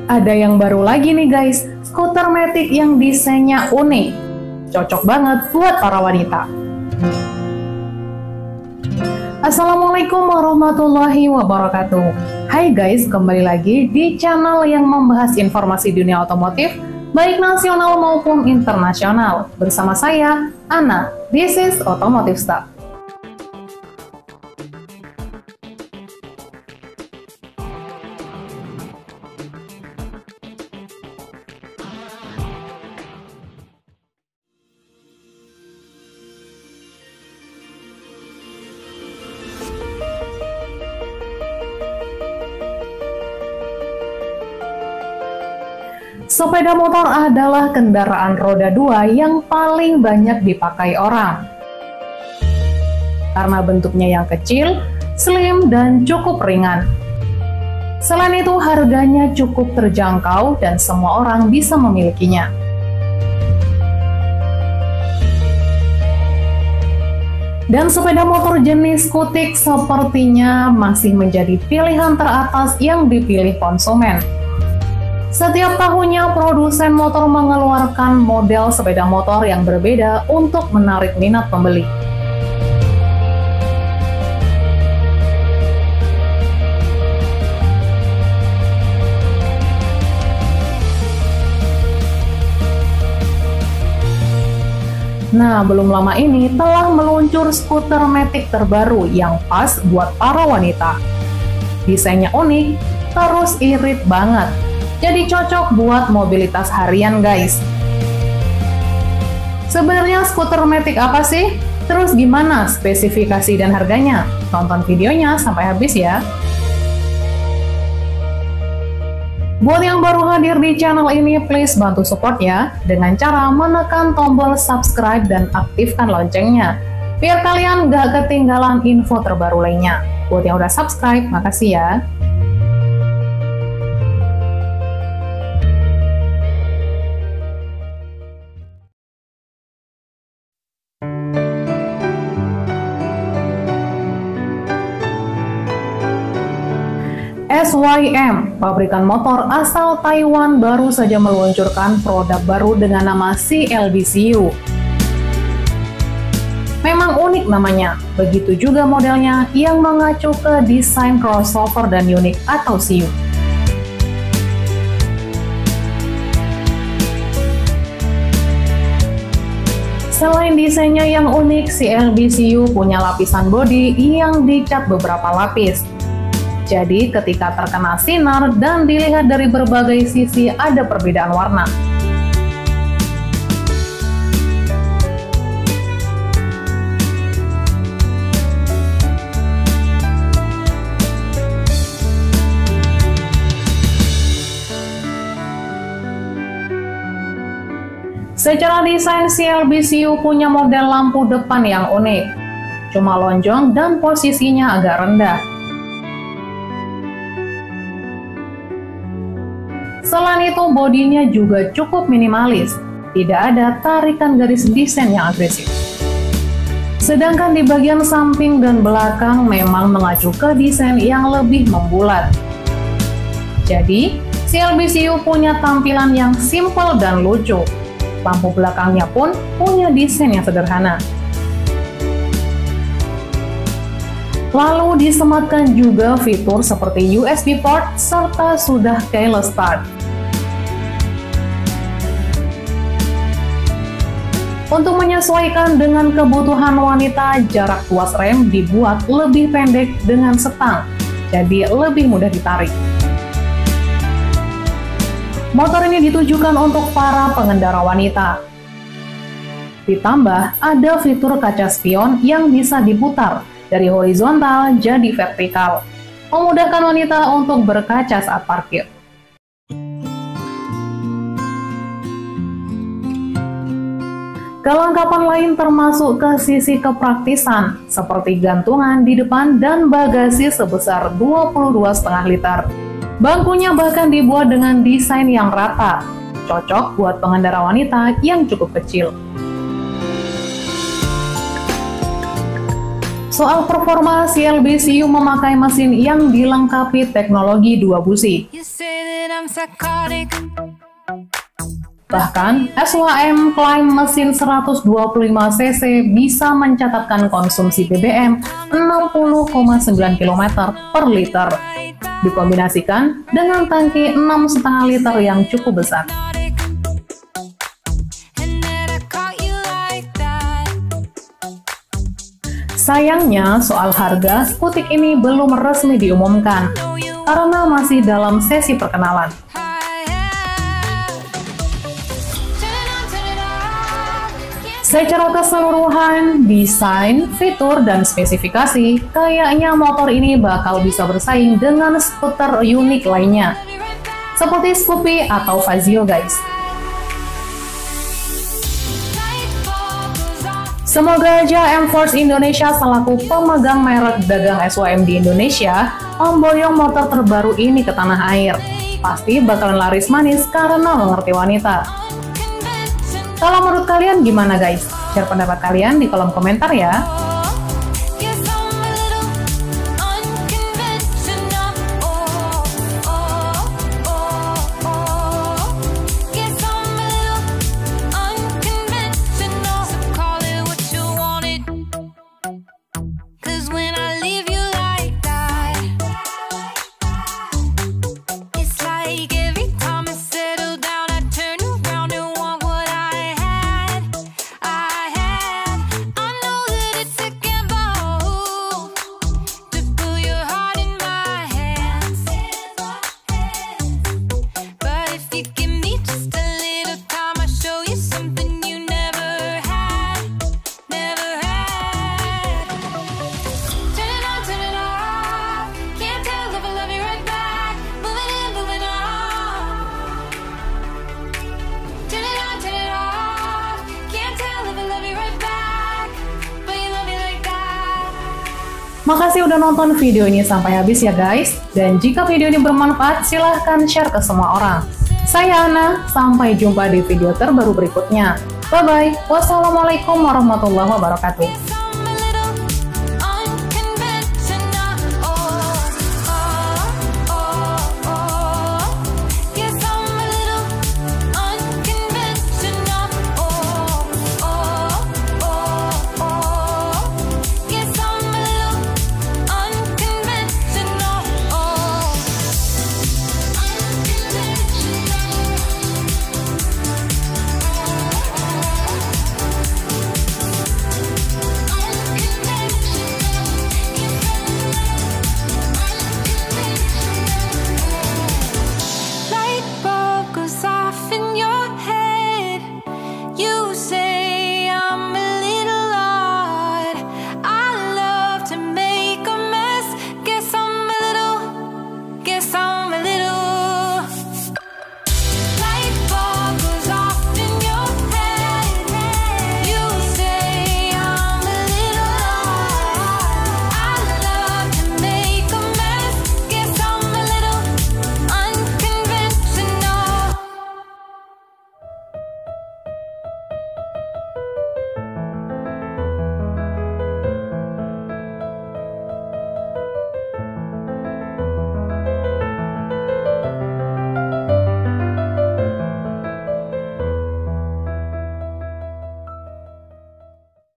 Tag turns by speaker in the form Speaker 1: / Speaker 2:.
Speaker 1: Ada yang baru lagi nih guys, skuter Matic yang desainnya unik. Cocok banget buat para wanita. Assalamualaikum warahmatullahi wabarakatuh. Hai guys, kembali lagi di channel yang membahas informasi dunia otomotif, baik nasional maupun internasional. Bersama saya, Ana, this is Automotive Stuff. Sepeda motor adalah kendaraan roda 2 yang paling banyak dipakai orang. Karena bentuknya yang kecil, slim, dan cukup ringan. Selain itu, harganya cukup terjangkau dan semua orang bisa memilikinya. Dan sepeda motor jenis skutik sepertinya masih menjadi pilihan teratas yang dipilih konsumen. Setiap tahunnya, produsen motor mengeluarkan model sepeda motor yang berbeda untuk menarik minat pembeli. Nah, belum lama ini telah meluncur skuter Matic terbaru yang pas buat para wanita. Desainnya unik, terus irit banget. Jadi cocok buat mobilitas harian guys. Sebenarnya skuter Matic apa sih? Terus gimana spesifikasi dan harganya? Tonton videonya sampai habis ya. Buat yang baru hadir di channel ini, please bantu support ya dengan cara menekan tombol subscribe dan aktifkan loncengnya biar kalian gak ketinggalan info terbaru lainnya. Buat yang udah subscribe, makasih ya. SYM, pabrikan motor asal Taiwan, baru saja meluncurkan produk baru dengan nama CLB-CU. Memang unik namanya, begitu juga modelnya yang mengacu ke desain crossover dan unik atau CU. Selain desainnya yang unik, CLB-CU punya lapisan bodi yang dicat beberapa lapis. Jadi ketika terkena sinar dan dilihat dari berbagai sisi ada perbedaan warna. Secara desain, CLB-CU punya model lampu depan yang unik. Cuma lonjong dan posisinya agak rendah. Selain itu, bodinya juga cukup minimalis, tidak ada tarikan garis desain yang agresif. Sedangkan di bagian samping dan belakang memang mengacu ke desain yang lebih membulat. Jadi, CLB-CU punya tampilan yang simpel dan lucu. Lampu belakangnya pun punya desain yang sederhana. Lalu disematkan juga fitur seperti USB port serta sudah keyless start. Untuk menyesuaikan dengan kebutuhan wanita, jarak tuas rem dibuat lebih pendek dengan setang, jadi lebih mudah ditarik. Motor ini ditujukan untuk para pengendara wanita. Ditambah, ada fitur kaca spion yang bisa diputar dari horizontal jadi vertikal, memudahkan wanita untuk berkaca saat parkir. Kelengkapan lain termasuk ke sisi kepraktisan, seperti gantungan di depan dan bagasi sebesar 22,5 liter. Bangkunya bahkan dibuat dengan desain yang rata, cocok buat pengendara wanita yang cukup kecil. Soal performa, CLBCU memakai mesin yang dilengkapi teknologi 2 busi. Bahkan, SHM klaim mesin 125 cc bisa mencatatkan konsumsi BBM 60,9 km per liter, dikombinasikan dengan tangki 6,5 liter yang cukup besar. Sayangnya, soal harga, Skutik ini belum resmi diumumkan, karena masih dalam sesi perkenalan. Secara keseluruhan, desain, fitur, dan spesifikasi, kayaknya motor ini bakal bisa bersaing dengan skuter unik lainnya, seperti Scoopy atau Fazio, guys. Semoga aja M-Force Indonesia selaku pemegang merek dagang SHM di Indonesia memboyong motor terbaru ini ke tanah air. Pasti bakalan laris manis karena mengerti wanita. Kalau menurut kalian gimana, guys? Share pendapat kalian di kolom komentar ya. Makasih udah nonton video ini sampai habis ya guys. Dan jika video ini bermanfaat, silahkan share ke semua orang. Saya Ana, sampai jumpa di video terbaru berikutnya. Bye-bye. Wassalamualaikum warahmatullahi wabarakatuh.